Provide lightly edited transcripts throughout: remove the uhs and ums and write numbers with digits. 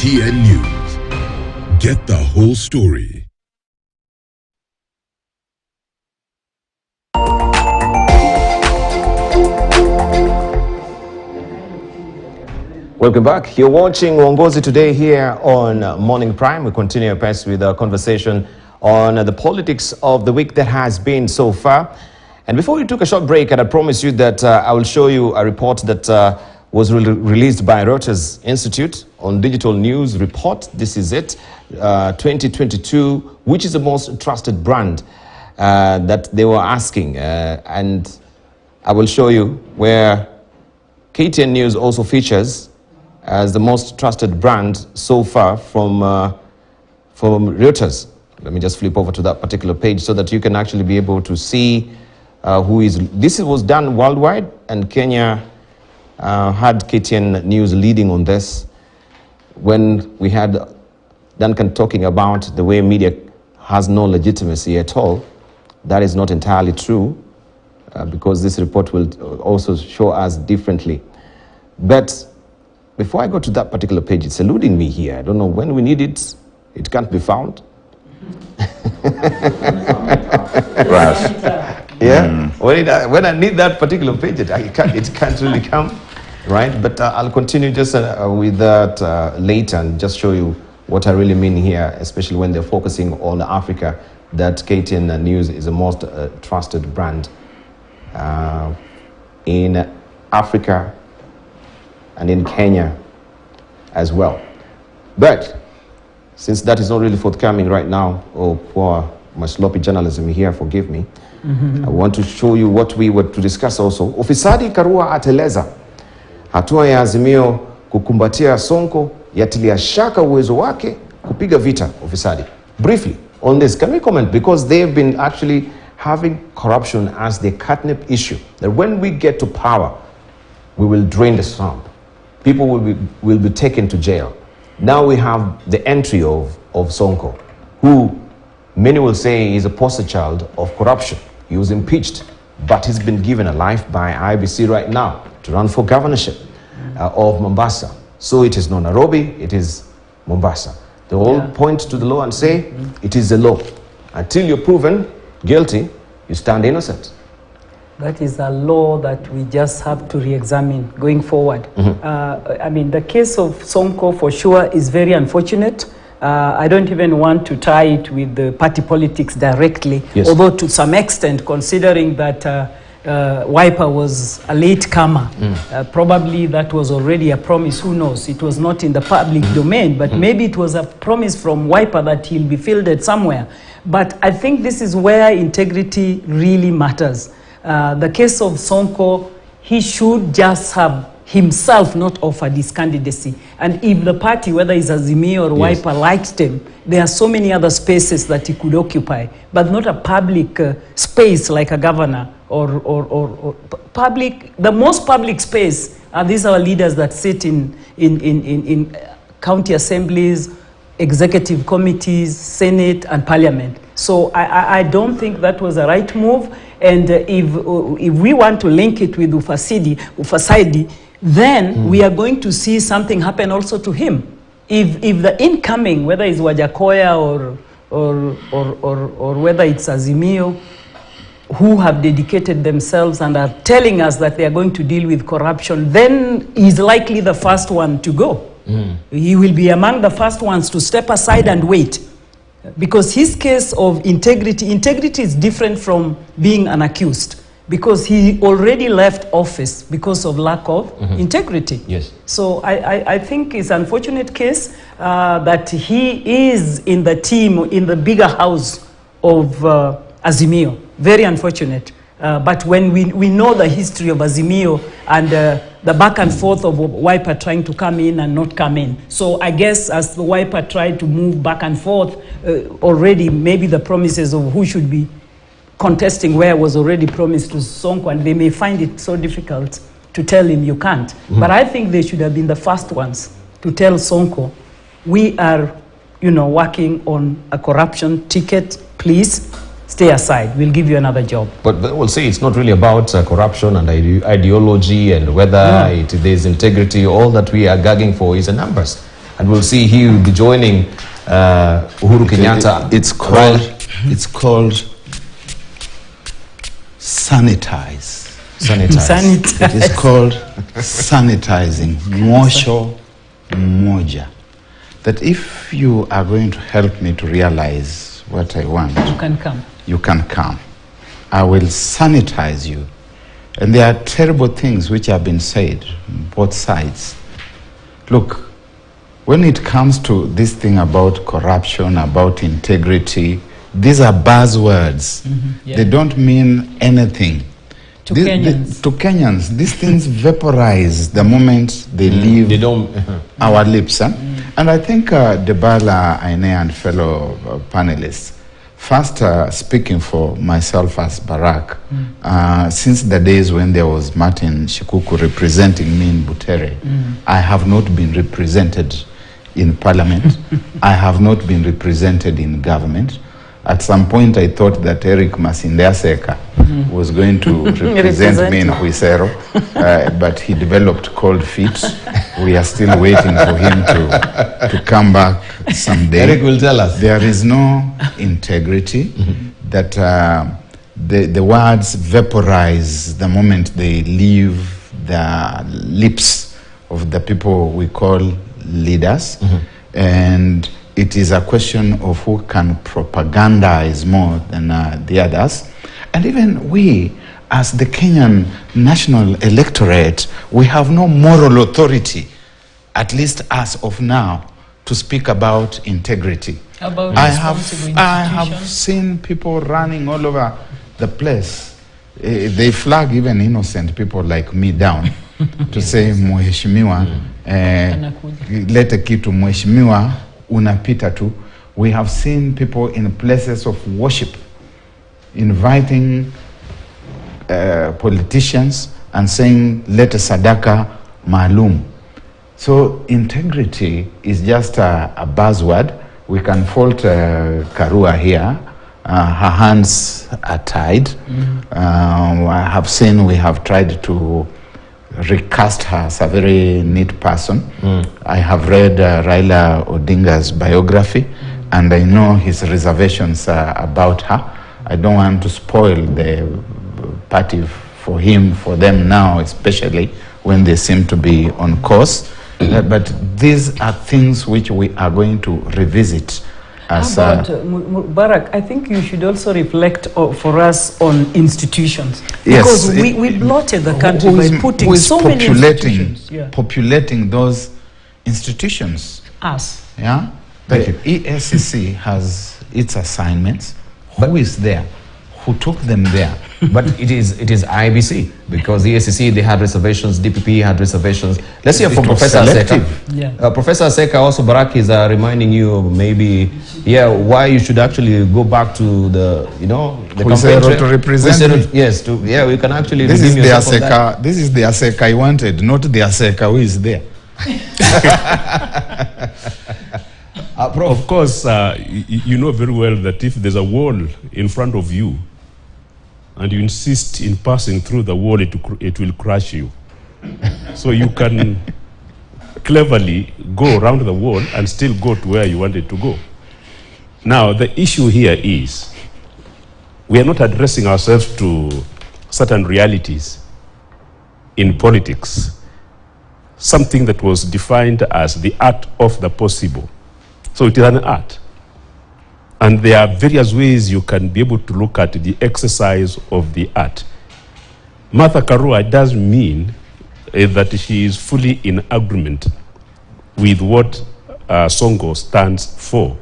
KTN News. Get the whole story. Welcome back. You're watching Uongozi Today here on Morning Prime. We continue our pace with our conversation on the politics of the week that has been so far. And before we took a short break, and I promised you that I will show you a report that was released by Reuters Institute on Digital News Report. This is it, 2022, which is the most trusted brand that they were asking. And I will show you where KTN News also features as the most trusted brand so far from Reuters. Let me just flip over to that particular page so that you can actually be able to see who is. This was done worldwide, and Kenya had KTN News leading on this when we had Duncan talking about the way media has no legitimacy at all. That is not entirely true because this report will also show us differently. But before I go to that particular page, it's eluding me here. I don't know when we need it. It can't be found. Yeah. When I need that particular page, it can't really come, right? But I'll continue just with that later and just show you what I really mean here, especially when they're focusing on Africa, that KTN News is the most trusted brand in Africa and in Kenya as well. But since that is not really forthcoming right now, oh, poor my sloppy journalism here, forgive me. I want to show you what we were to discuss also. Ufisadi Karua ateleza. Hatua ya Azimio kukumbatia Sonko yatilia shaka uwezo wake kupiga vita ufisadi. Briefly on this, can we comment? Because they've been actually having corruption as their catnip issue. That when we get to power, we will drain the swamp. People will be taken to jail. Now we have the entry of Sonko, who many will say is a poster child of corruption. He was impeached, but he's been given a life by IEBC right now to run for governorship of Mombasa. So it is not Nairobi, it is Mombasa. They all point to the law and say, it is the law. Until you're proven guilty, you stand innocent. That is a law that we just have to re-examine going forward. I mean, the case of Sonko for sure is very unfortunate. I don't even want to tie it with the party politics directly, although to some extent, considering that Wiper was a late comer, probably that was already a promise, who knows? It was not in the public domain, but maybe it was a promise from Wiper that he'll be fielded somewhere. But I think this is where integrity really matters. The case of Sonko, he should just have himself not offered his candidacy. And if the party, whether it's Azimio or Wiper, liked him, there are so many other spaces that he could occupy, but not a public space like a governor or public. The most public space are these our leaders that sit in county assemblies, executive committees, Senate, and Parliament. So I don't think that was the right move. And if we want to link it with Ufasadi, then we are going to see something happen also to him. If the incoming, whether it's Wajakoya or whether it's Azimio, who have dedicated themselves and are telling us that they are going to deal with corruption, then he's likely the first one to go. He will be among the first ones to step aside and wait. Because his case of integrity is different from being an accused, because he already left office because of lack of integrity. Yes. So I think it's an unfortunate case that he is in the team, in the bigger house of Azimio. Very unfortunate. But when we know the history of Azimio and the back and forth of Wiper trying to come in and not come in. So I guess as the Wiper tried to move back and forth, already maybe the promises of who should be contesting where was already promised to Sonko, and they may find it so difficult to tell him you can't. But I think they should have been the first ones to tell Sonko, we are, working on a corruption ticket, please stay aside, we'll give you another job. But we'll say it's not really about corruption and ideology and whether there's integrity. All that we are gagging for is the numbers. and we'll see he will be joining Uhuru Kenyatta. It's called sanitize. Sanitize. It is called sanitizing. Mwosho moja. That if you are going to help me to realize what I want, You can come. you can come. I will sanitize you. And there are terrible things which have been said on both sides. Look, when it comes to this thing about corruption, about integrity, these are buzzwords. Yeah. They don't mean anything. To Kenyans. To Kenyans, these things vaporize the moment they leave They don't. our lips. Huh? And I think Debala, Aine, and fellow panelists, first speaking for myself as Barak, since the days when there was Martin Shikuku representing me in Butere, I have not been represented in parliament. I have not been represented in government. At some point, I thought that Eric Masindeaseka was going to represent me in Huisero, but he developed cold feet. We are still waiting for him to come back someday. Eric will tell us. There is no integrity, that the words vaporize the moment they leave the lips of the people we call leaders. And it is a question of who can propagandize more than the others. And even we, as the Kenyan national electorate, we have no moral authority, at least as of now, to speak about integrity. About I responsible have institutions? seen people running all over the place. They flag even innocent people like me down to say, Mheshimiwa, lete kitu Mheshimiwa, unapita tu. We have seen people in places of worship inviting politicians and saying, let a sadaka maalum. So integrity is just a buzzword. We can fault Karua here. Her hands are tied. I have seen, we have tried to recast her as a very neat person. I have read Raila Odinga's biography, and I know his reservations about her. I don't want to spoil the party for him, for them now, especially when they seem to be on course. But these are things which we are going to revisit. As How about, Mubarak, I think you should also reflect for us on institutions. Yes, Because we bloated the country by putting so many institutions. Yeah. Populating those institutions. Us. Yeah? Thank The ESCC has its assignments. Who is there? Who took them there? But it is IEBC, because the ESCC, they had reservations, DPP had reservations. Let's hear from It was Professor selective. Seka. Yeah. Professor Seka, also Barak is reminding you maybe, why you should actually go back to the, the Huisero campaign to represent Huisero, me. yes, we can actually This is redeem the yourself from that. Aseka. This is the Aseka I wanted, not the Aseka who is there. Of course, you know very well that if there's a wall in front of you and you insist in passing through the wall, it will crush you. So you can cleverly go around the wall and still go to where you wanted to go. Now, the issue here is we are not addressing ourselves to certain realities in politics, something that was defined as the art of the possible. So it is an art. And there are various ways you can be able to look at the exercise of the art. Martha Karua does mean that she is fully in agreement with what Sonko stands for.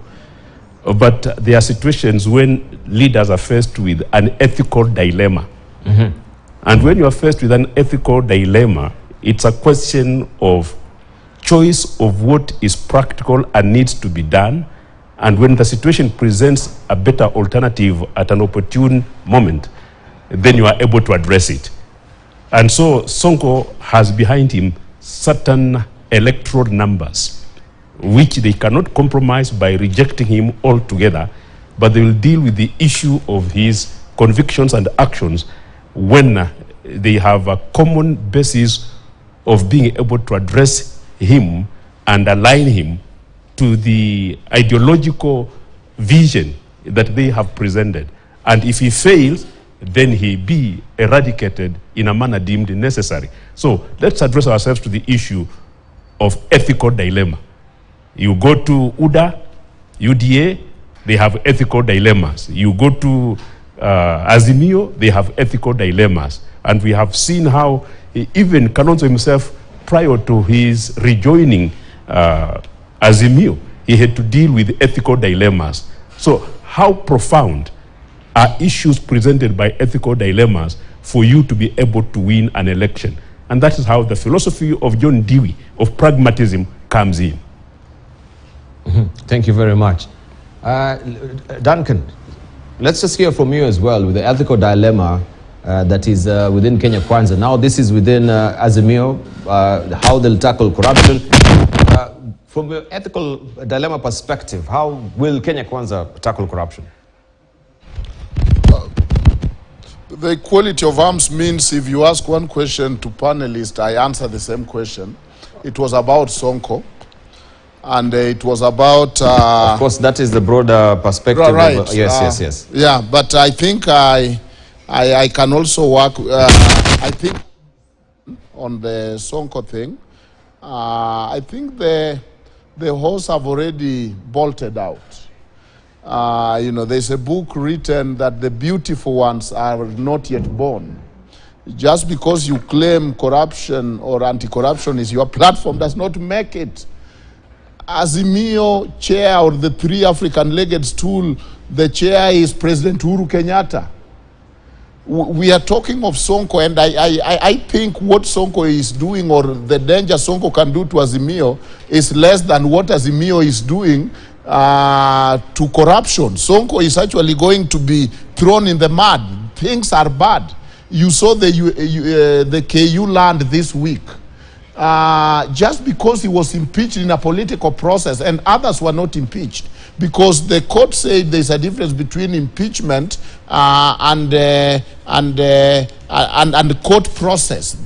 But there are situations when leaders are faced with an ethical dilemma. And when you are faced with an ethical dilemma, it's a question of choice of what is practical and needs to be done. And when the situation presents a better alternative at an opportune moment, then you are able to address it. And so Sonko has behind him certain electoral numbers, which they cannot compromise by rejecting him altogether, but they will deal with the issue of his convictions and actions when they have a common basis of being able to address him and align him to the ideological vision that they have presented. And if he fails, then he be eradicated in a manner deemed necessary. So let's address ourselves to the issue of ethical dilemma. You go to UDA, they have ethical dilemmas. You go to Azimio, they have ethical dilemmas. And we have seen how even Kalonzo himself, prior to his rejoining Azimio, he had to deal with ethical dilemmas. So how profound are issues presented by ethical dilemmas for you to be able to win an election? And that is how the philosophy of John Dewey, of pragmatism, comes in. Thank you very much. Duncan, let's just hear from you as well with the ethical dilemma that is within Kenya Kwanza. Now this is within Azimio, how they'll tackle corruption. From your ethical dilemma perspective, how will Kenya Kwanza tackle corruption? The equality of arms means if you ask one question to panelists, I answer the same question. It was about Sonko, and it was about... of course, that is the broader perspective. Right. Yes. Yeah, but I think I can also work, I think, on the Sonko thing. I think the horse have already bolted out. You know, there's a book written that the beautiful ones are not yet born. Just because you claim corruption or anti-corruption is your platform does not make it. Azimio chair or the three African-legged stool, the chair is President Uhuru Kenyatta. We are talking of Sonko, and I think what Sonko is doing, or the danger Sonko can do to Azimio, is less than what Azimio is doing to corruption. Sonko is actually going to be thrown in the mud. Things are bad. You saw the KU land this week. Just because he was impeached in a political process, and others were not impeached, because the court said there's a difference between impeachment and the court process.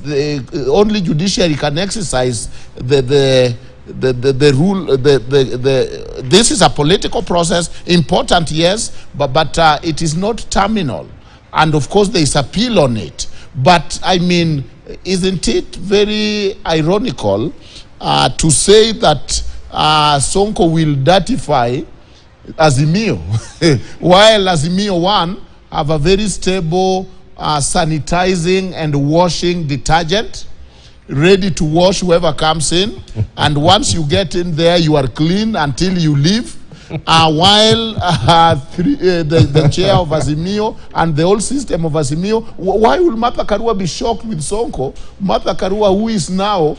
Only judiciary can exercise the rule. This is a political process, important, yes, but it is not terminal, and of course there is appeal on it. But I mean, isn't it very ironical to say that Sonko will dirtify Azimio while Azimio 1 have a very stable sanitizing and washing detergent ready to wash whoever comes in, and once you get in there you are clean until you leave, while the chair of Azimio and the whole system of Azimio, why will Martha Karua be shocked with Sonko? Martha Karua, who is now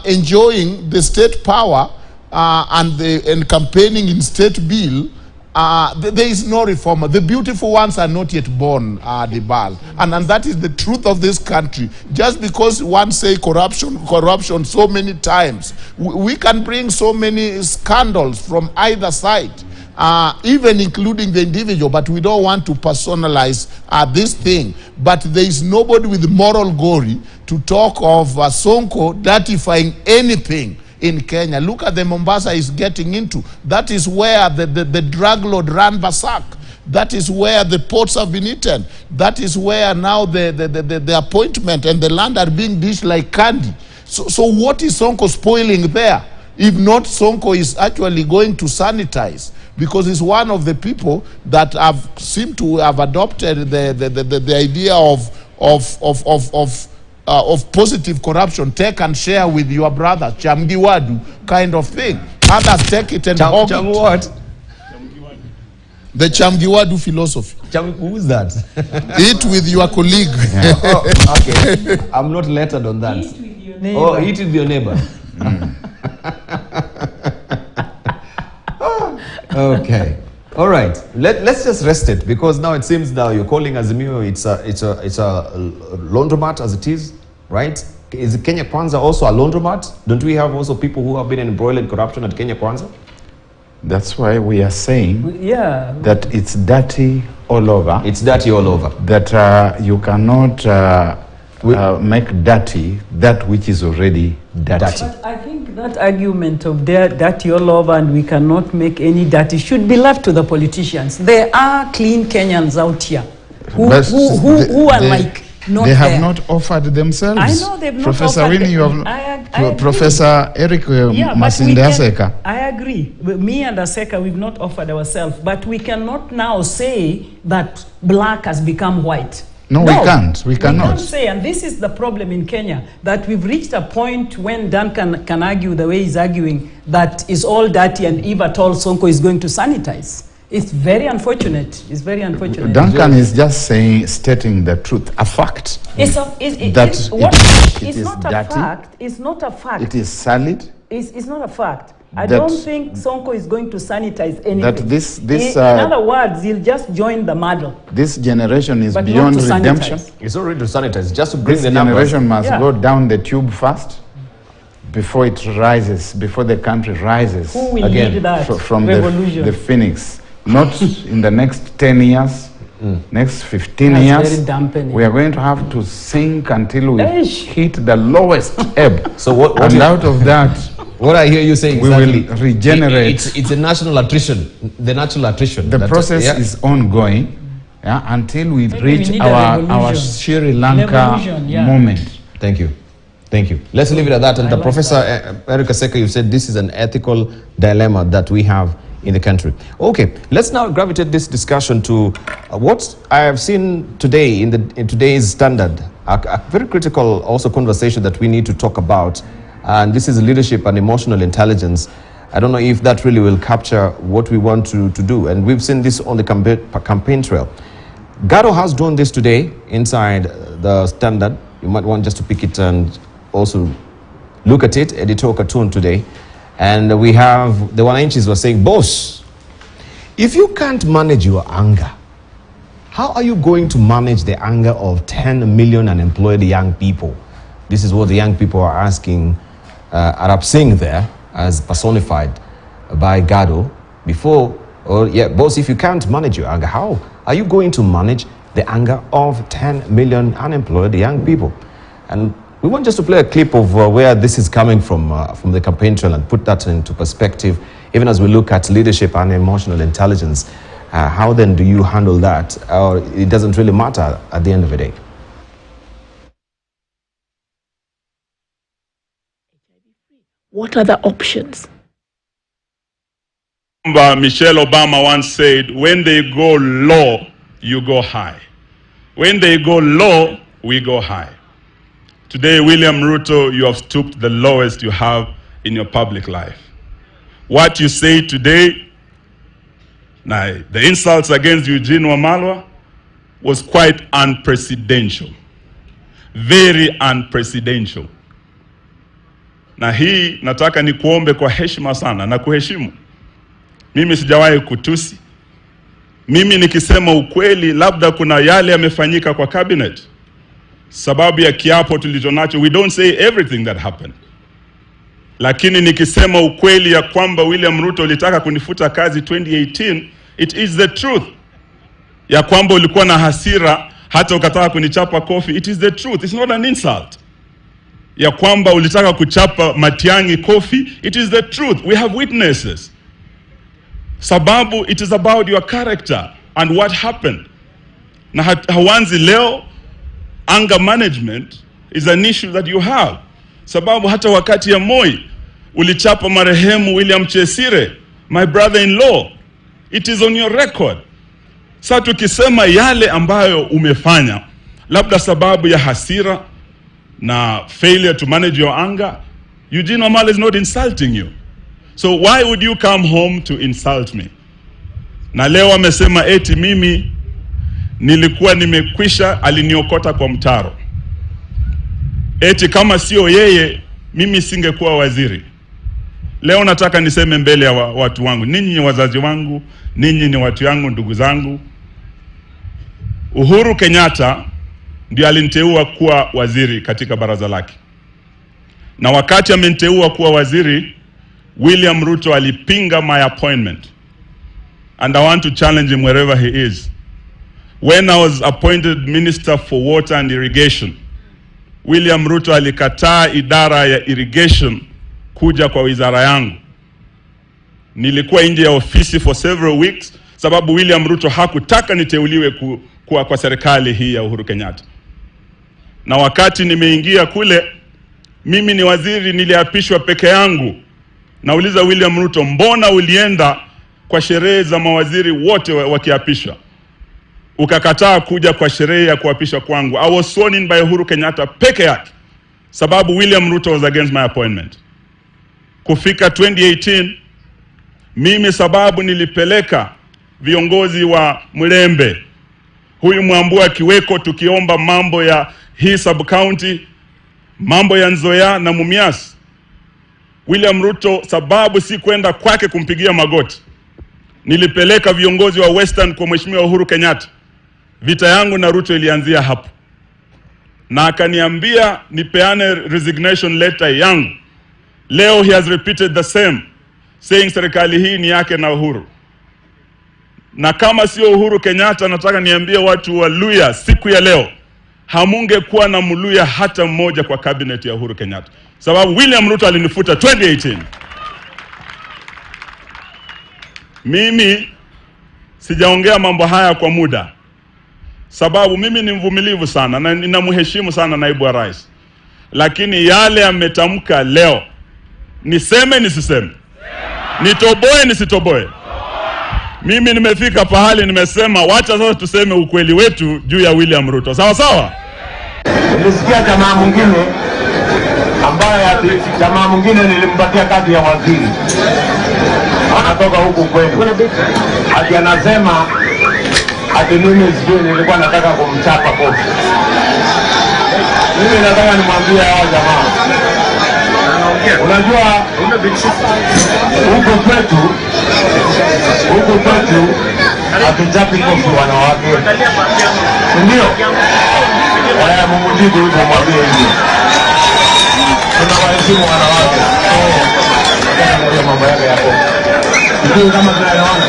enjoying the state power and campaigning in state bill, there is no reformer. The beautiful ones are not yet born, Dibal. And that is the truth of this country. Just because one say corruption so many times, we can bring so many scandals from either side, even including the individual, but we don't want to personalize this thing. But there is nobody with moral glory to talk of Sonko dirtifying anything in Kenya. Look at the Mombasa is getting into. That is where the drug lord ran berserk. That is where the ports have been eaten. That is where now the appointment and the land are being dished like candy. So what is Sonko spoiling there? If not, Sonko is actually going to sanitize, because he's one of the people that have seemed to have adopted the idea of positive corruption. Take and share with your brother, Chamgiwadu kind of thing. Others take it and hog it. What? The Chamgiwadu philosophy. Who is that? Eat with your colleague. Oh, okay. I'm not lettered on that. Eat with your neighbor. Oh, eat with your neighbor. Okay. All right. Let's just rest it, because now it seems now you're calling Azimio, it's a laundromat as it is, right? Is Kenya Kwanza also a laundromat? Don't we have also people who have been embroiled in corruption at Kenya Kwanza? That's why we are saying Yeah. that it's dirty all over. It's dirty all over. That you cannot make dirty that which is already dirty. But I think that argument of dirty all over and we cannot make any dirty should be left to the politicians. There are clean Kenyans out here who are like not they have there. not offered themselves. I know they've not Professor offered Winnie, you them. have Professor Eric Masinde Aseka. I agree. Me and Aseka, we've not offered ourselves, but we cannot now say that black has become white. No, we can't. We We cannot. can't say, and this is the problem in Kenya, that we've reached a point when Dan can argue the way he's arguing that is all dirty and if at all Sonko is going to sanitize. It's very unfortunate. It's very unfortunate. Duncan is just stating the truth, a fact. It's not a fact. It's not a fact. It is solid. It's not a fact. I don't think Sonko is going to sanitize anything. That in other words, he'll just join the model. This generation is But beyond not to redemption. sanitize. It's already to sanitize, just to bring This the numbers. generation must Yeah. go down the tube first before it rises, before the country rises Who will Again, lead that from revolution? the phoenix. Not in the next 10 years, next 15 That's years. very dampening. We are going to have to sink until we Eish. hit the lowest ebb. So what and you- out of that, What I hear you saying we exactly, will regenerate. It's a national attrition, the natural attrition. The That- process yeah. is ongoing, until we Maybe we reach need a our revolution. Sri Lanka Revolution, yeah. moment. Thank you. Thank you. Let's leave it at that. And I the like Professor Eric Aseka, you said this is an ethical dilemma that we have in the country. Okay, let's now gravitate this discussion to what I have seen today in today's Standard, a very critical also conversation that we need to talk about. And this is leadership and emotional intelligence. I don't know if that really will capture what we want to do. And we've seen this on the campaign trail. Gado has done this today inside the Standard. You might want just to pick it and also look at it, editorial cartoon today. And we have, the Wananchis were saying, boss, if you can't manage your anger, how are you going to manage the anger of 10 million unemployed young people? This is what the young people are asking Arab Singh there, as personified by Gado before. Boss, if you can't manage your anger, how are you going to manage the anger of 10 million unemployed young people? And we want just to play a clip of where this is coming from the campaign trail and put that into perspective, even as we look at leadership and emotional intelligence. How then do you handle that? Or it doesn't really matter at the end of the day? What are the options? Michelle Obama once said, when they go low, you go high. When they go low, we go high. Today, William Ruto, you have stooped the lowest you have in your public life. What you say today, now, the insults against Eugene Wamalwa was quite unprecedented. Very unprecedented. Na hii nataka ni kuombe kwa heshima sana na kuheshimu. Mimi sijawahi kutusi. Mimi nikisema ukweli, labda kuna yale yamefanyika kwa cabinet. Sababu ya kiapo tulichonacho, we don't say everything that happened. Lakini nikisema ukweli ya kwamba William Ruto ulitaka kunifuta kazi 2018, it is the truth. Ya kwamba ulikuwa na hasira hata ukataka kunichapa kofi, it is the truth. It's not an insult. Ya kwamba ulitaka kuchapa Matiang'i kofi, it is the truth. We have witnesses. Sababu, it is about your character and what happened. Na hawanzi leo, anger management is an issue that you have. Sababu hata wakati ya Moi, ulichapa marehemu William Chesire, my brother-in-law. It is on your record. Sasa tukisema yale ambayo umefanya, labda sababu ya hasira na failure to manage your anger, Eugene Wamalwa is not insulting you. So why would you come home to insult me? Na leo amesema eti mimi nilikuwa nimekwisha, aliniokota kwa mtaro. Eti kama sio yeye, mimi singekuwa waziri. Leo nataka niseme mbele ya watu wangu, ninyi ni wazazi wangu, ninyi ni watu yangu, ndugu zangu. Uhuru Kenyatta ndio aliniteua kuwa waziri katika baraza lake. Na wakati ameniteua kuwa waziri, William Ruto alipinga my appointment. And I want to challenge him wherever he is. When I was appointed Minister for Water and Irrigation, William Ruto alikataa idara ya irrigation kuja kwa wizara yangu. Nilikuwa nje ya ofisi for several weeks sababu William Ruto hakutaka niteuliwe kwa serikali hii ya Uhuru Kenyatta. Na wakati nimeingia kule, mimi ni waziri, niliapishwa peke yangu. Nauliza William Ruto, mbona ulienda kwa sherehe za mawaziri wote wakiapishwa, ukakataa kuja kwa sherehe ya kuapishwa kwangu? I was sworn in by Uhuru Kenyatta peke yake sababu William Ruto was against my appointment. Kufika 2018, mimi sababu nilipeleka viongozi wa Mlembe, huyu Mwambua Kiweko, tukiomba mambo ya hii sub-county, mambo ya Nzoia na Mumias. William Ruto sababu si kwenda kwake kumpigia magoti, nilipeleka viongozi wa Western kwa Mheshimiwa Uhuru Kenyatta. Vita yangu na Ruto ilianzia hapo. Na akaniambia nipeane resignation letter yangu. Leo he has repeated the same, saying serikali hii ni yake na Uhuru. Na kama sio Uhuru Kenyatta, nataka niambie watu wa Luya siku ya leo, hamungekuwa na Mluya hata mmoja kwa cabinet ya Uhuru Kenyatta, sababu William Ruto alinifuta 2018. Mimi sijaongea mambo haya kwa muda sababu mimi ni mvumilivu sana na ninamheshimu sana naibu wa rais. Lakini yale ametamka leo, niseme nisiseme, nitoboe nisitoboe, mimi nimefika pahali nimesema wacha sasa tuseme ukweli wetu juu ya William Ruto. Sawa sawa? Nilisikia jamaa mwingine nilimpatia kazi ya waziri, anatoka huku kwenu, ati anasema ati mimi sijui nilikuwa nataka kumchapa kofi. Mimi nataka nimwambie hao jamaa, unajua huku kwetu hatuchapi kofi wanawake, ndio? Mumujibu hivyo, mwambie hivyo, tunawaheshimu wanawake. Ndio mambo yake yako. Ndio kama tunaelewana.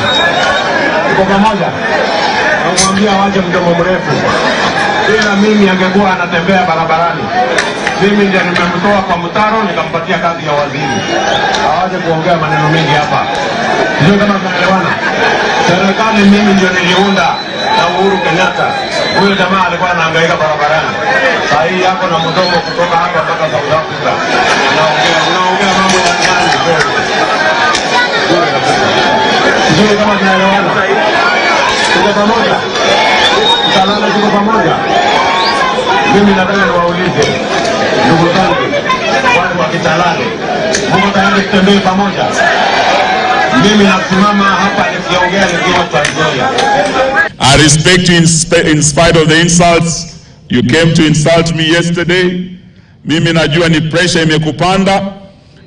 Tuko pamoja. Namwambia waje mdomo mrefu. Ila mimi angekuwa anatembea barabarani, mimi ndiye nimemtoa kwa mtaro nikampatia kazi ya waziri. Hawaje kuongea maneno mengi hapa. Ndio kama tunaelewana. Serikali mimi ndio niliunda na Uhuru Kenyatta. Huyo jamaa alikuwa anahangaika barabarani. Sasa hii yako na mdomo kutoka hapa mpaka South Africa. Unaongea mambo ya ndani kweli. Ndio kama tunaelewana. Tuko pamoja. Salama, tuko pamoja. Mimi nataka niwaulize ndugu zangu watu wa Kitalale, mko tayari kutembea pamoja? Mimi nasimama hapa nikiongea nikiwa Tanzania. I respect you in spite of the insults. You came to insult me yesterday. Mimi najua ni pressure imekupanda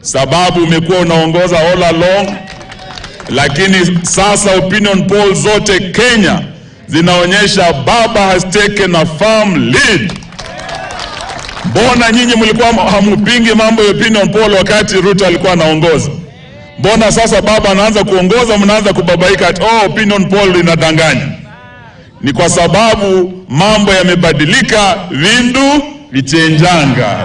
sababu umekuwa unaongoza all along. Lakini sasa opinion polls zote Kenya zinaonyesha baba has taken a firm lead. Mbona nyinyi mlikuwa hamupingi mambo ya opinion poll wakati Ruto alikuwa anaongoza? Mbona sasa baba anaanza kuongoza mnaanza kubabaika ati opinion poll inadanganya? Ni kwa sababu mambo yamebadilika, vindu vichenjanga.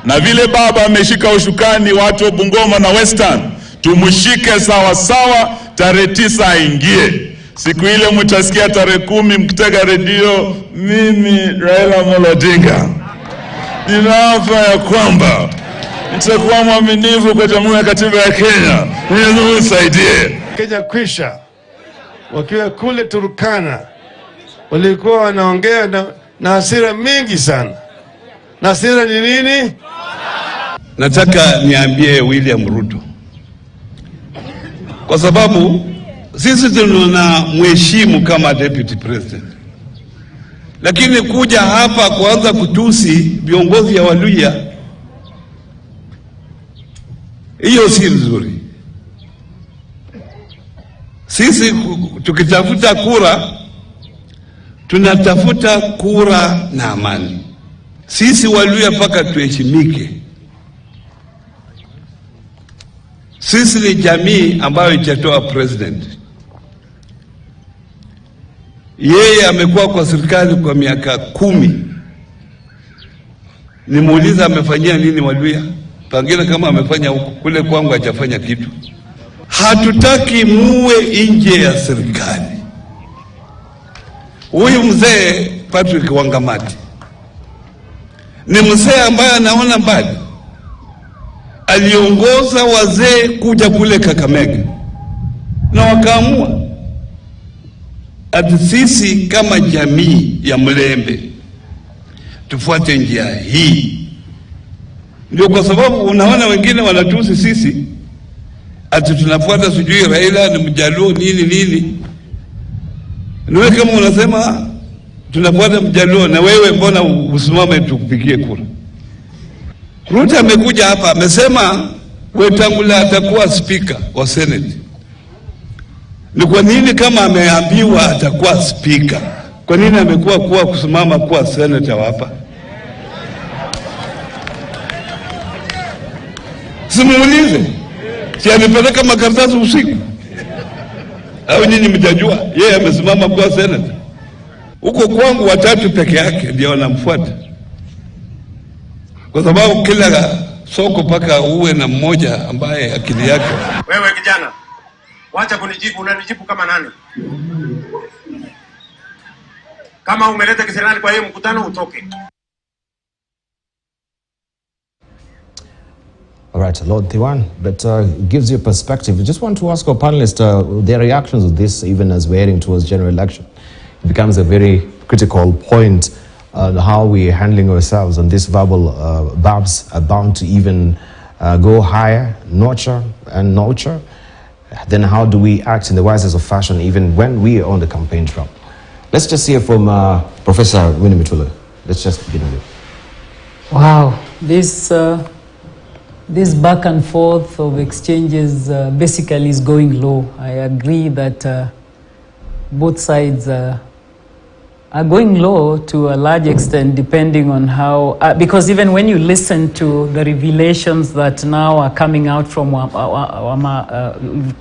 Na vile baba ameshika ushukani watu wa Bungoma na Western, tumushike sawa sawa. Tarehe 9 aingie. Siku ile mtasikia tarehe 10 mkitega redio, mimi Raila Amolo Odinga ninaapa ya kwamba nitakuwa mwaminifu kwa Jamhuri ya Katiba ya Kenya. Mwenyezi Mungu nisaidie. Kenya kwisha, wakiwa kule Turkana walikuwa wanaongea na hasira mingi sana. Na hasira ni nini? Nataka niambie William Ruto, kwa sababu sisi tunana mheshimu kama deputy president, lakini kuja hapa kuanza kutusi viongozi ya Waluya, hiyo si nzuri. Sisi tukitafuta kura, tunatafuta kura na amani. Sisi Waluya mpaka tuheshimike. Sisi ni jamii ambayo itatoa president. Yeye amekuwa kwa serikali kwa miaka 10. Nimuuliza amefanyia nini Waluya? Pengine kama amefanya huko, kule kwangu hajafanya kitu. Hatutaki muwe nje ya serikali. Huyu mzee Patrick Wangamati ni mzee ambaye anaona mbali. Aliongoza wazee kuja kule Kakamega na wakaamua ati sisi kama jamii ya Mlembe tufuate njia hii. Ndio kwa sababu unaona wengine wanatusi sisi ati tunafuata sijui Raila ni Mjaluo nini. Niwe kama unasema tunafuata Mjaluo, na wewe mbona usimame tukupigie kura? Ruto amekuja hapa amesema Wetangula atakuwa speaker wa Senate. Ni kwa nini kama ameambiwa atakuwa speaker, kwa nini amekuwa kusimama kuwa senator hapa? Simuulize. Si amepeleka makaratasi usiku? Au nyinyi mjajua yeye amesimama kuwa senator? Huko kwangu watatu peke yake ndio wanamfuata. Kwa sababu kila soko paka uwe na mmoja ambaye akili yake. Wewe kijana, wacha kunijibu, unanijibu kama nani? Kama umeleta kisirani kwa hiyo mkutano utoke. All right, Lord Thiwan, but gives you a perspective. I just want to ask our panelists their reactions of this, even as we're heading towards general election. It becomes a very critical point how we're handling ourselves, and these verbal verbs are bound to even go higher, nurture and nurture. Then how do we act in the wisest of fashion even when we are on the campaign trail? Let's just hear from Professor Winnie Mitula. Let's just begin with it. Wow, this back and forth of exchanges basically is going low. I agree that both sides are going low to a large extent, depending on how, because even when you listen to the revelations that now are coming out from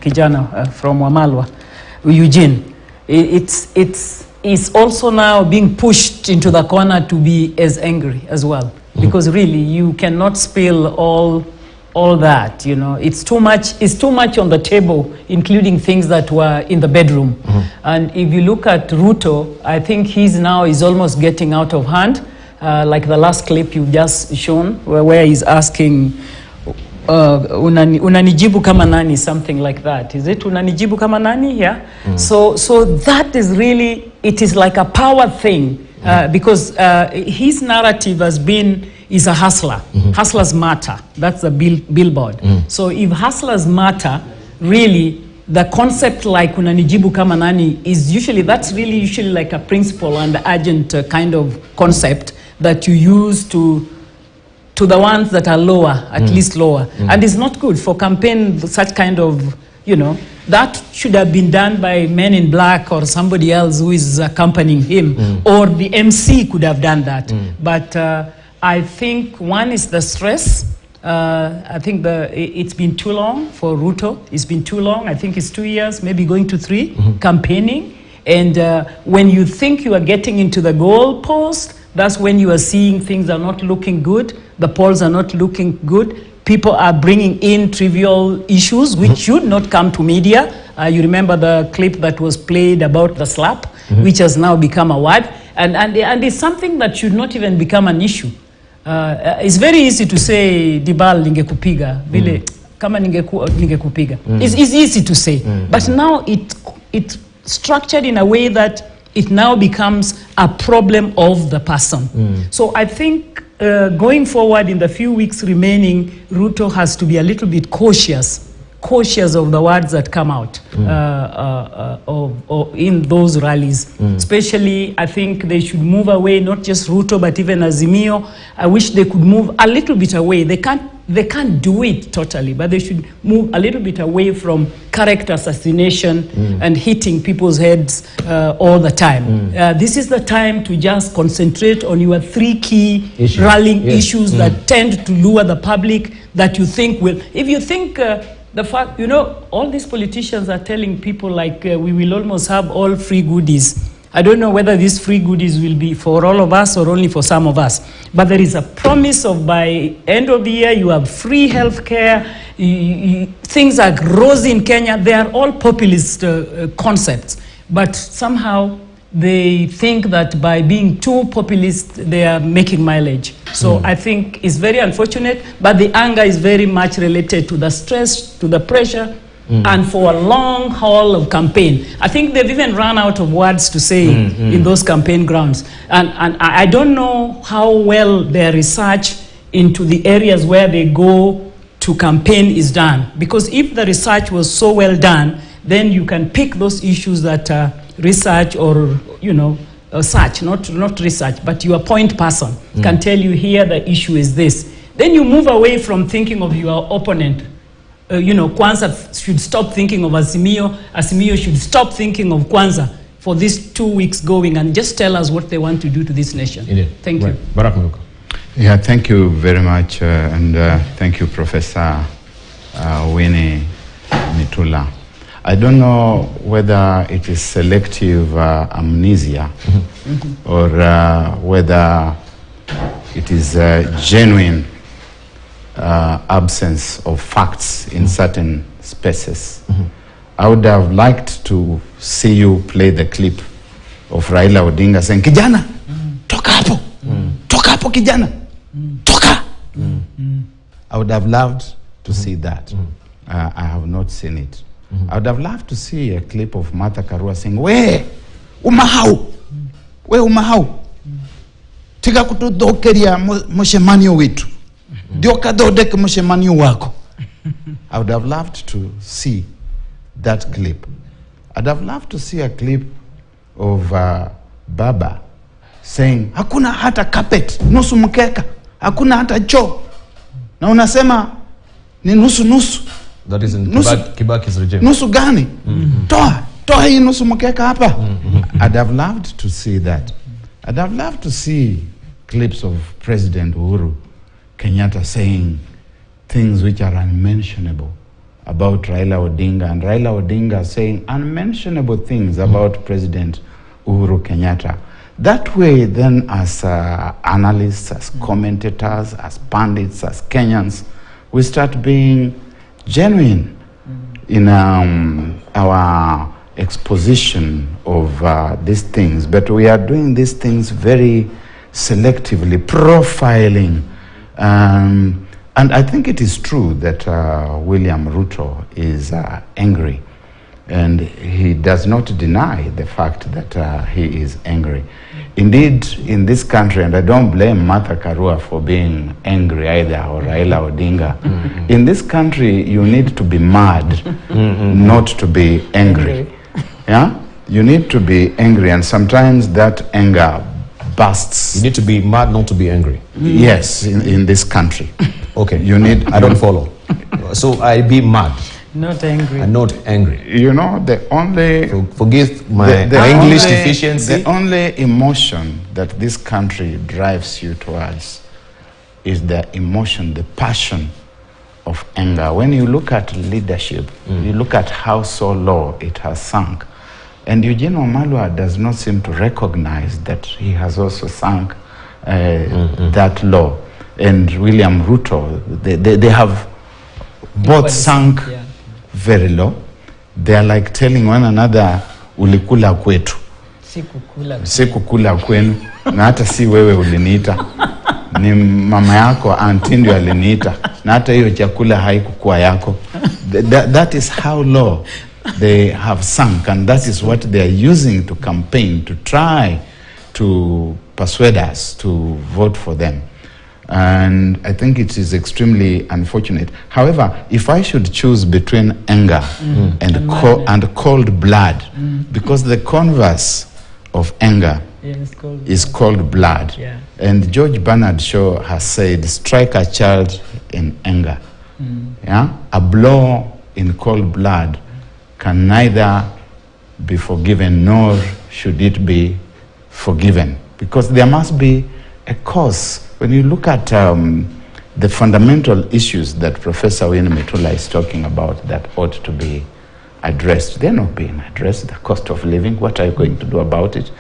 Kijana, from Wamalwa, Eugene, it's also now being pushed into the corner to be as angry as well. Because really, you cannot spill all that, you know. It's too much on the table, including things that were in the bedroom. And if you look at Ruto, I think he's almost getting out of hand. Like the last clip you've just shown, where he's asking, unanijibu kama nani, something like that. Is it unanijibu kama nani? Yeah. So that is really, it is like a power thing. Because his narrative is a hustler. Hustlers matter. That's the billboard. So if hustlers matter, really, the concept like unanijibu kama nani is usually like a principle and urgent kind of concept that you use to the ones that are lower, at least lower. And it's not good for campaign, such kind of, you know, that should have been done by Men in Black or somebody else who is accompanying him, or the MC could have done that. But I think one is the stress. I think it's been too long for Ruto. It's been too long. I think it's 2 years, maybe going to 3, campaigning. And when you think you are getting into the goal post, that's when you are seeing things are not looking good. The polls are not looking good. People are bringing in trivial issues which should not come to media. You remember the clip that was played about the slap, which has now become a word. And it's something that should not even become an issue. It's very easy to say, Dibal ningekupiga, vile kama ningekupiga. It's easy to say. But now it's structured in a way that it now becomes a problem of the person. So I think going forward in the few weeks remaining, Ruto has to be a little bit cautious of the words that come out in those rallies. Especially, I think they should move away, not just Ruto, but even Azimio. I wish they could move a little bit away. They can't do it totally, but they should move a little bit away from character assassination and hitting people's heads all the time. This is the time to just concentrate on your 3 key rallying issues that tend to lure the public, that you think will, if you think the fact, you know, all these politicians are telling people like we will almost have all free goodies. I don't know whether these free goodies will be for all of us or only for some of us. But there is a promise of by end of the year, you have free health care. Things like rosy in Kenya, they are all populist concepts. But somehow they think that by being too populist, they are making mileage. So I think it's very unfortunate, but the anger is very much related to the stress, to the pressure, and for a long haul of campaign. I think they've even run out of words to say in those campaign grounds. And I don't know how well their research into the areas where they go to campaign is done. Because if the research was so well done, then you can pick those issues that research or, search, not research, but your point person can tell you here the issue is this. Then you move away from thinking of your opponent. Kwanza should stop thinking of Azimio. Azimio should stop thinking of Kwanza for these 2 weeks going and just tell us what they want to do to this nation. Thank you. Barack Muluka. Yeah, thank you very much, and thank you, Professor Winnie Mitula. I don't know whether it is selective amnesia or whether it is genuine absence of facts in certain spaces. I would have liked to see you play the clip of Raila Odinga saying, "Kijana, toka hapo, toka hapo kijana, toka." I would have loved to see that. I have not seen it. I would have loved to see a clip of Martha Karua saying, "We umahau, tika kutudokeria moshemanio wetu. Dioka dodeke moshemanio wako." I would have loved to see that clip. I'd have loved to see a clip of Baba saying, "Hakuna hata carpet, nusu mkeka, hakuna hata choo. Na unasema ni nusu." That is in Kibaki's regime. Nusu gani? Toa hii nusu mkeka hapa. I'd have loved to see that. I'd have loved to see clips of President Uhuru Kenyatta saying things which are unmentionable about Raila Odinga, and Raila Odinga saying unmentionable things about President Uhuru Kenyatta. That way, then, as analysts, as commentators, as pundits, as Kenyans, we start being genuine in our exposition of these things. But we are doing these things very selectively, profiling. And I think it is true that William Ruto is angry. And he does not deny the fact that he is angry. Indeed, in this country, and I don't blame Martha Karua for being angry either, or Raila Odinga. In this country, you need to be mad, not to be angry. Yeah? You need to be angry, and sometimes that anger bursts. You need to be mad, not to be angry. Yes, in this country. Okay, you need. I don't follow. So I be mad. Not angry. I'm not angry. You know, the only... Forgive my English deficiency. The only emotion that this country drives you towards is the emotion, the passion of anger. When you look at leadership, you look at how so low it has sunk. And Eugene Wamalwa does not seem to recognize that he has also sunk that low. And William Ruto, they have both sunk very low. They are like telling one another, ulikula kwetu. Sikukula kwenu. Na hata si wewe uliniita. Ni mama yako, auntie ndio aliniita. Na hata hiyo chakula haikukuwa yako. That is how low they have sunk, and that is what they are using to campaign, to try to persuade us to vote for them. And I think it is extremely unfortunate. However, if I should choose between anger and cold blood, because the converse of anger is cold blood. Yeah. And George Bernard Shaw has said, strike a child in anger. Yeah? A blow in cold blood can neither be forgiven nor should it be forgiven, because there must be a cause. When you look at the fundamental issues that Professor Winnie Mitula is talking about that ought to be addressed. They're not being addressed. The cost of living, what are you going to do about it?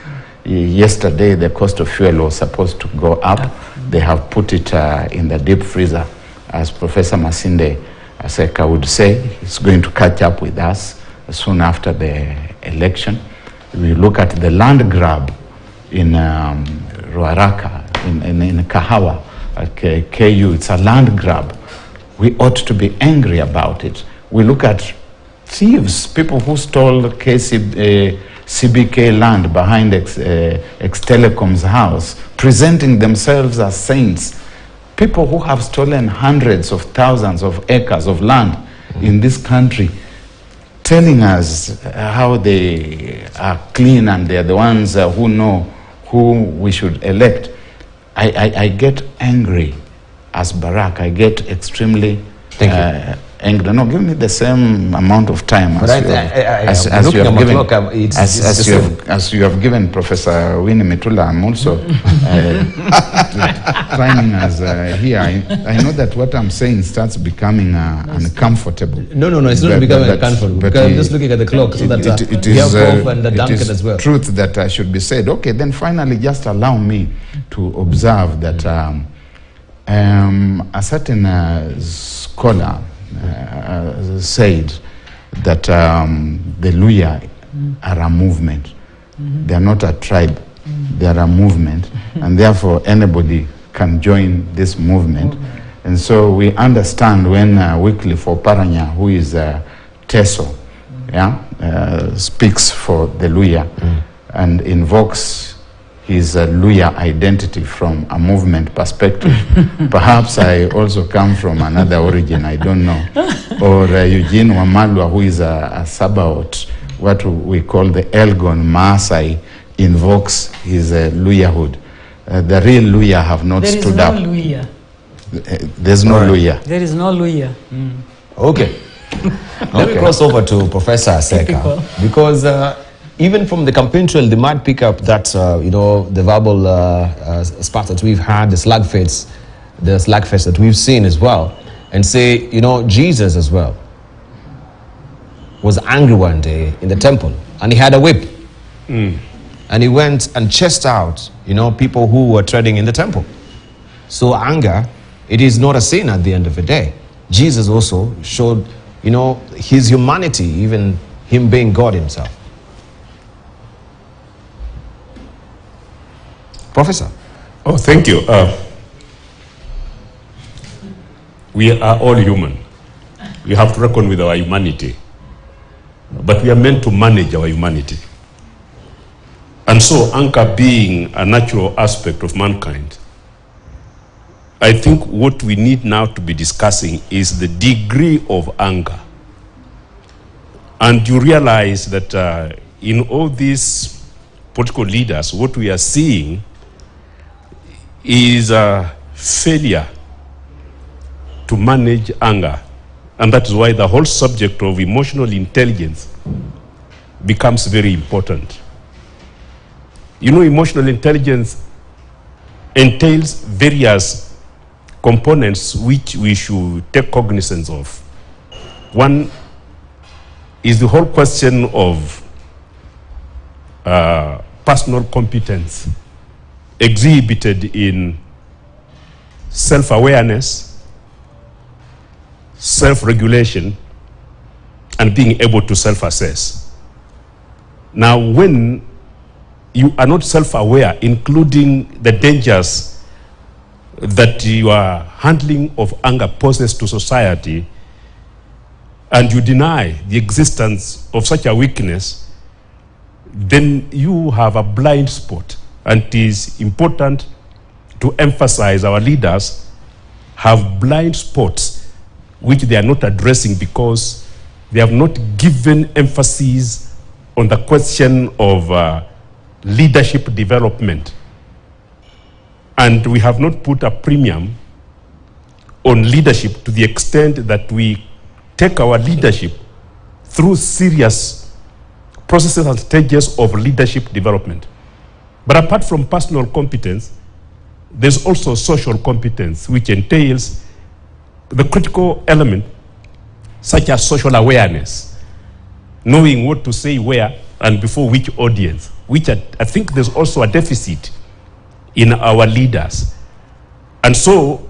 Yesterday, the cost of fuel was supposed to go up. They have put it in the deep freezer. As Professor Masinde Aseka would say, it's going to catch up with us soon after the election. We look at the land grab in Ruaraka, in Kahawa, KU, it's a land grab. We ought to be angry about it. We look at thieves, people who stole CBK land behind Ex-Telecom's house, presenting themselves as saints. People who have stolen hundreds of thousands of acres of land in this country, telling us how they are clean and they're the ones who know who we should elect. I get angry as Barack. I get extremely angry. No, give me the same amount of time as you have given Professor Winnie Mitula. I'm also timing us here. I know that what I'm saying starts becoming uncomfortable. No, it's not becoming uncomfortable. Because I'm just looking at the clock so that we have Prof and Duncan as well. Truth that should be said. Okay, then finally, just allow me to observe that a certain scholar said that the Luya are a movement. They are not a tribe. They are a movement, and therefore anybody can join this movement. And so we understand when Wycliffe Oparanya, who is Teso, speaks for the Luya and invokes his Luya identity from a movement perspective. Perhaps I also come from another origin, I don't know. Or Eugene Wamalwa, who is a Sabaot, what we call the Elgon Maasai, invokes his Luyahood. The real Luya have not stood up. Luya. There's no Luya. There is no Luya. Okay. Let me cross over to Professor Aseka. Because even from the campaign trail, they might pick up that, the verbal sparks that we've had, the slugfests that we've seen as well, and say, Jesus as well was angry one day in the temple, and he had a whip. And he went and chased out, people who were treading in the temple. So anger, it is not a sin at the end of the day. Jesus also showed, his humanity, even him being God himself. Professor. Oh, thank you. We are all human. We have to reckon with our humanity. But we are meant to manage our humanity. And so, anger being a natural aspect of mankind, I think what we need now to be discussing is the degree of anger. And you realize that in all these political leaders, what we are seeing is a failure to manage anger. And that is why the whole subject of emotional intelligence becomes very important. Emotional intelligence entails various components which we should take cognizance of. One is the whole question of personal competence exhibited in self-awareness, self-regulation, and being able to self-assess. Now, when you are not self-aware, including the dangers that your handling of anger poses to society, and you deny the existence of such a weakness, then you have a blind spot. And it is important to emphasize our leaders have blind spots which they are not addressing because they have not given emphasis on the question of leadership development. And we have not put a premium on leadership to the extent that we take our leadership through serious processes and stages of leadership development. But apart from personal competence, there's also social competence, which entails the critical element such as social awareness. knowing what to say where and before which audience, which I think there's also a deficit in our leaders. And so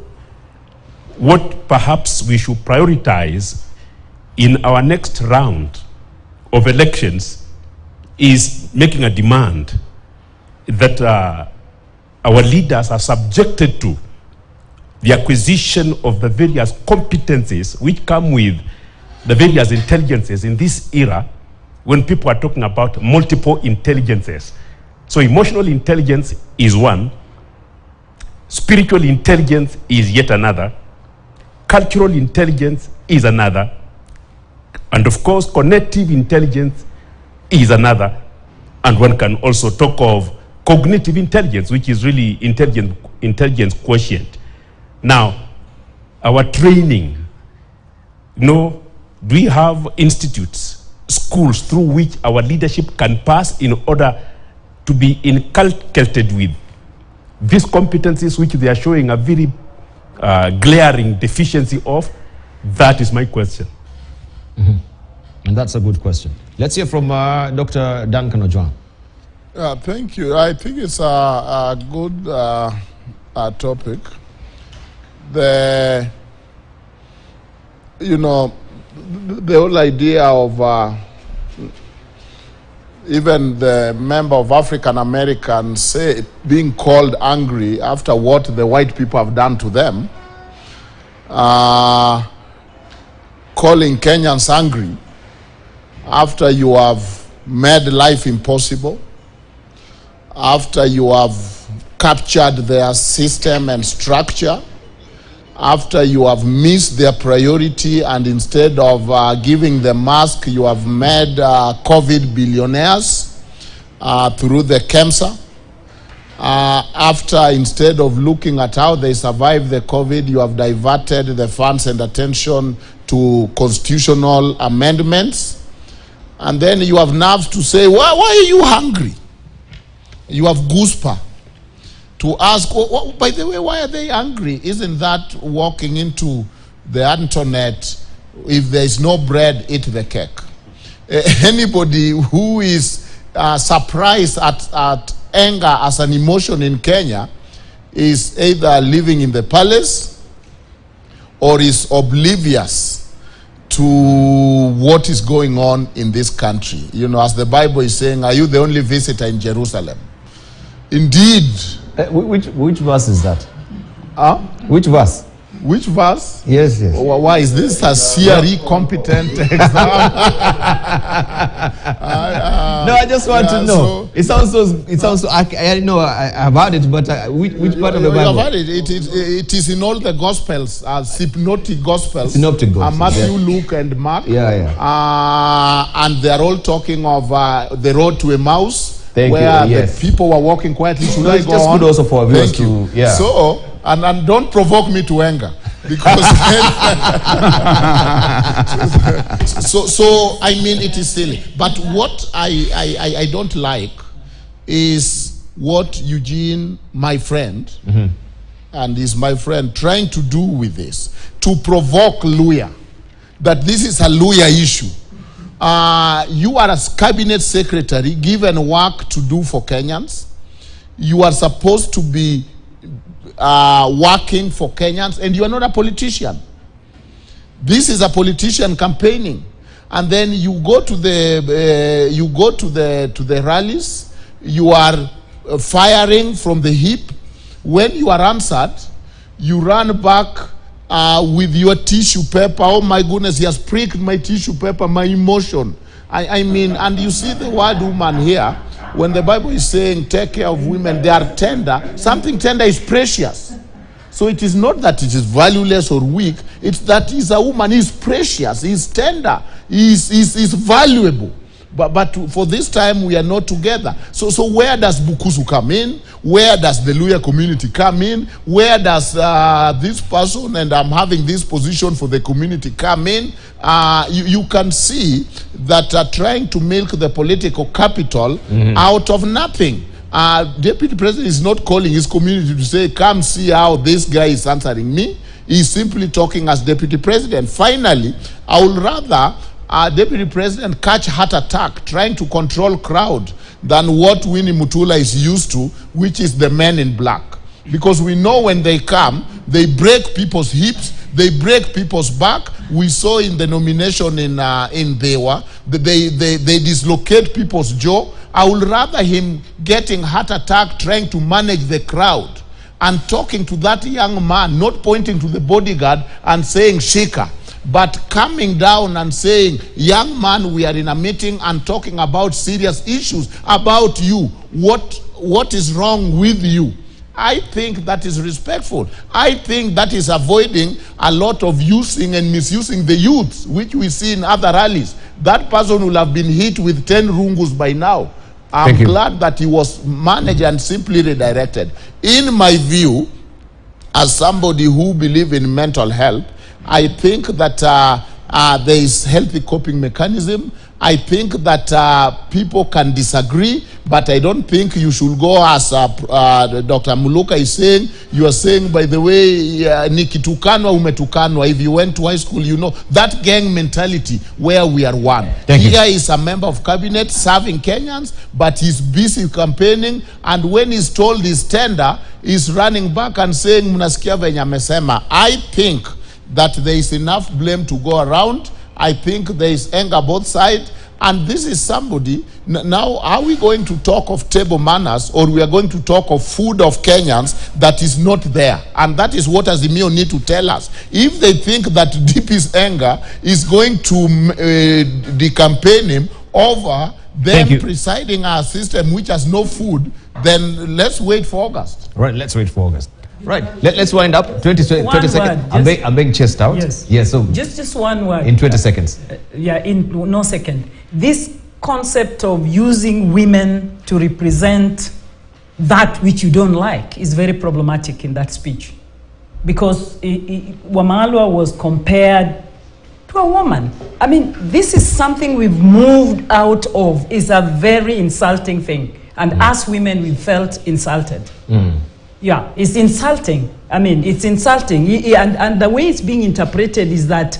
what perhaps we should prioritize in our next round of elections is making a demand that our leaders are subjected to the acquisition of the various competencies which come with the various intelligences in this era when people are talking about multiple intelligences. So emotional intelligence is one, spiritual intelligence is yet another, cultural intelligence is another, and of course cognitive intelligence is another, and one can also talk of cognitive intelligence, which is really intelligence quotient. Now, our training, do we have institutes, schools through which our leadership can pass in order to be inculcated with these competencies which they are showing a very glaring deficiency of? That is my question. Mm-hmm. And that's a good question. Let's hear from Dr. Duncan Ojwang. Thank you. I think it's a good topic. The whole idea of even the member of African Americans being called angry after what the white people have done to them, calling Kenyans angry after you have made life impossible, after you have captured their system and structure, after you have missed their priority, and instead of giving the mask, you have made COVID billionaires through the KEMSA. After, instead of looking at how they survived the COVID, you have diverted the funds and attention to constitutional amendments. And then you have nerves to say, why are you hungry? You have goosebumps to ask, by the way, why are they angry? Isn't that walking into the Antoinette, if there is no bread, eat the cake? Anybody who is surprised at anger as an emotion in Kenya is either living in the palace or is oblivious to what is going on in this country. As the Bible is saying, are you the only visitor in Jerusalem? Indeed. Which verse is that? Which verse? Which verse? Yes. Why is this a CRE competent exam? No, I just want to know. It sounds so. I know I've heard it, but which part of the Bible? I've heard it. It is in all the Gospels, synoptic Gospels. Synoptic Gospels. Matthew, Luke, and Mark. And they are all talking of the road to Emmaus. Where the people were walking quietly. Should I go on? Good also for viewers to, So, and don't provoke me to anger, because so I mean, it is silly. But what I don't like is what Eugene, my friend, and is my friend, trying to do with this, to provoke Luya, that this is a Luya issue. You are a cabinet secretary given work to do for Kenyans. You are supposed to be working for Kenyans, and you are not a politician. This is a politician campaigning, and then you go to the rallies. You are firing from the hip. When you are answered, you run back with your tissue paper. Oh my goodness, he has pricked my tissue paper, my emotion. I mean, and you see the word woman here, when the Bible is saying take care of women, they are tender. Something tender is precious. So it is not that it is valueless or weak, it's that he's a woman, he's precious, he's tender, he's valuable. But for this time, we are not together. So where does Bukusu come in? Where does the Luya community come in? Where does this person, and I'm having this position for the community, come in? You can see that trying to milk the political capital out of nothing. Deputy President is not calling his community to say, come see how this guy is answering me. He's simply talking as Deputy President. Finally, I would rather Deputy President catch heart attack trying to control crowd than what Winnie Mutula is used to, which is the men in black. Because we know when they come, they break people's hips, they break people's back. We saw in the nomination in Dewa, they dislocate people's jaw. I would rather him getting heart attack trying to manage the crowd and talking to that young man, not pointing to the bodyguard and saying Shika, but coming down and saying, young man, we are in a meeting and talking about serious issues about you. What is wrong with you? I think that is respectful. I think that is avoiding a lot of using and misusing the youths, which we see in other rallies. That person will have been hit with 10 rungus by now. I'm glad that he was managed and simply redirected. In my view, as somebody who believes in mental health, I think that there is healthy coping mechanism. I think that people can disagree, but I don't think you should go as Dr. Muluka is saying. You are saying, by the way, nikitukanwa umetukanwa. If you went to high school, you know that gang mentality where we are one. Here is a member of cabinet serving Kenyans, but he's busy campaigning, and when he's told his tender, he's running back and saying, mnasikia venye amesema. I think that there is enough blame to go around. I think there is anger both sides, and this is somebody. Now, are we going to talk of table manners, or we are going to talk of food of Kenyans that is not there? And that is what Azimio need to tell us. If they think that DP's anger is going to decampaign him over them presiding our system which has no food, then let's wait for August. Right, let's wait for August. Right, let's wind up. 20 seconds. I'm being chased out. Yes. So just one word. In 20 seconds. In no second. This concept of using women to represent that which you don't like is very problematic in that speech. Because Wamalwa was compared to a woman. I mean, this is something we've moved out of. It's a very insulting thing. And as women, we felt insulted. Yeah, it's insulting. I mean, it's insulting. And the way it's being interpreted is that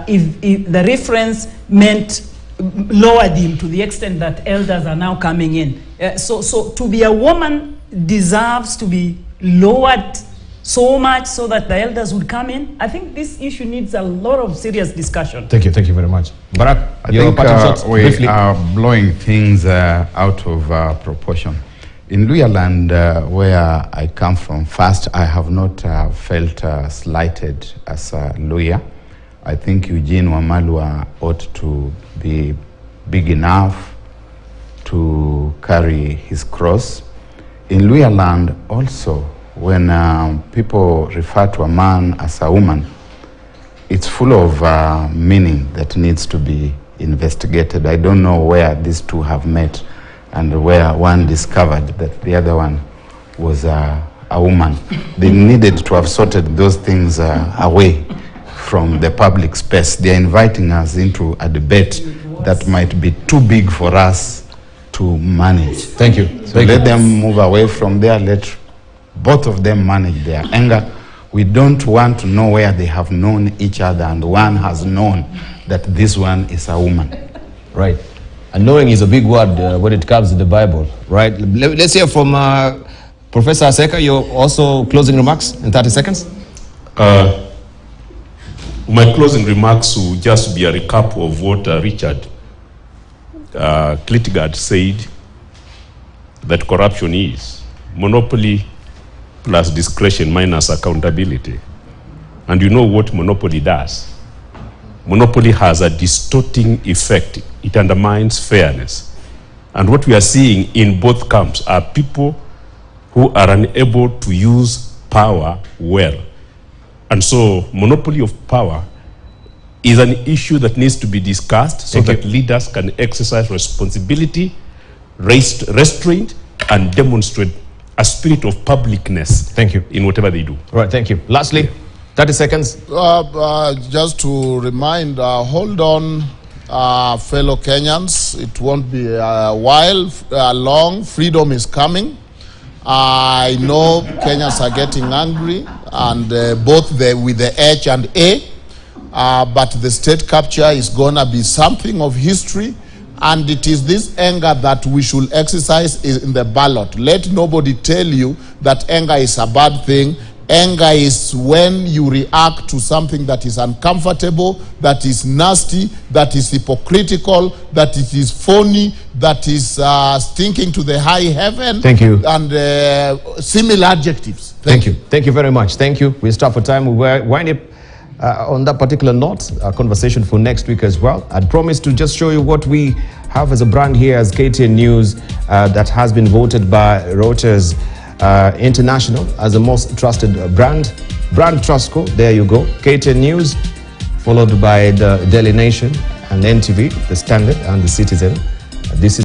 if the reference meant lowered him to the extent that elders are now coming in. So to be a woman deserves to be lowered so much so that the elders would come in. I think this issue needs a lot of serious discussion. Thank you very much. Barak, I think we are blowing things out of proportion. In Luyaland, where I come from, first, I have not felt slighted as a Luya. I think Eugene Wamalwa ought to be big enough to carry his cross. In Luyaland, also, when people refer to a man as a woman, it's full of meaning that needs to be investigated. I don't know where these two have met and where one discovered that the other one was a woman. They needed to have sorted those things away from the public space. They are inviting us into a debate that might be too big for us to manage. Thank you. So let them move away from there. Let both of them manage their anger. We don't want to know where they have known each other and one has known that this one is a woman. Right. And knowing is a big word when it comes to the Bible, right? Let's hear from Professor Aseka. Your also closing remarks in 30 seconds. My closing remarks will just be a recap of what Richard Klitgard said, that corruption is monopoly plus discretion minus accountability. And you know what monopoly does? Monopoly has a distorting effect. It undermines fairness. And what we are seeing in both camps are people who are unable to use power well. And so monopoly of power is an issue that needs to be discussed so that leaders can exercise responsibility, restraint, and demonstrate a spirit of publicness in whatever they do. Right, thank you. Lastly, 30 seconds. Just to remind, hold on, fellow Kenyans. It won't be a while long. Freedom is coming. I know Kenyans are getting angry, and both with the H and A. but the state capture is going to be something of history. And it is this anger that we should exercise in the ballot. Let nobody tell you that anger is a bad thing. Anger is when you react to something that is uncomfortable, that is nasty, that is hypocritical, that it is phony, that is stinking to the high heaven. Thank you. And similar adjectives. Thank you. Thank you very much. Thank you. We stop for time. We wind up on that particular note, a conversation for next week as well. I'd promise to just show you what we have as a brand here as KTN News that has been voted by Reuters International as the most trusted brand trust score. There you go. KTN News, followed by the Daily Nation and NTV, the Standard and the Citizen. This is